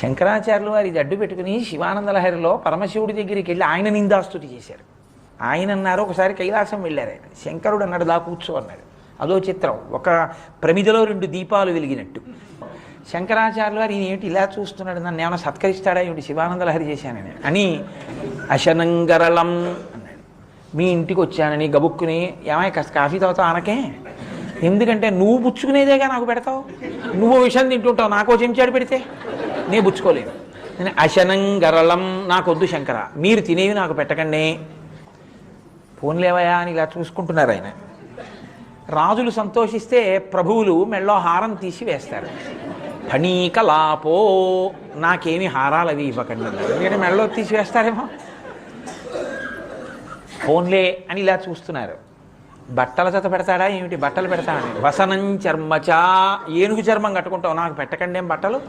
శంకరాచార్యులు వారి ఇది అడ్డు పెట్టుకుని శివానంద లహరిలో పరమశివుడి దగ్గరికి వెళ్ళి ఆయన నిందాస్తుతి చేశారు. ఆయన అన్నారు, ఒకసారి కైలాసం వెళ్ళారు ఆయన. శంకరుడు అన్నాడు, దా కూర్చో అన్నాడు. అదో చిత్రం, ఒక ప్రమిదలో 2 దీపాలు వెలిగినట్టు. శంకరాచార్యులు వారు ఈయన ఏమిటి ఇలా చూస్తున్నాడు, నన్ను ఏమైనా సత్కరిస్తాడా ఏమిటి, శివానంద లహరి చేశానని అని అశనంగరళం అన్నాడు. మీ ఇంటికి వచ్చానని గబుక్కుని, ఏమైనా కాస్త కాఫీ తాగుతావు అనకే, ఎందుకంటే నువ్వు పుచ్చుకునేదేగా నాకు పెడతావు, నువ్వు విషయం తింటుంటావు, నాకో చెంచాడు పెడితే నేను పుచ్చుకోలేను. నేను అశనంగరళం, నాకొద్దు శంకర, మీరు తినేవి నాకు పెట్టకండి. ఫోన్లేవయా అని ఇలా చూసుకుంటున్నారు ఆయన. రాజులు సంతోషిస్తే ప్రభువులు మెళ్ళో హారం తీసి వేస్తారు. ఫణీకలాపో, నాకేమి హారాలు అవి ఇవ్వకండి, నేను మెళ్ళో తీసి వేస్తారేమో. ఫోన్లే అని ఇలా చూస్తున్నారు. బట్టల జత పెడతాడా ఏమిటి, బట్టలు పెడతాడని. వసనం చర్మచా, ఏనుగు చర్మం కట్టుకుంటావు, నాకు పెట్టకండి ఏం బట్టలు.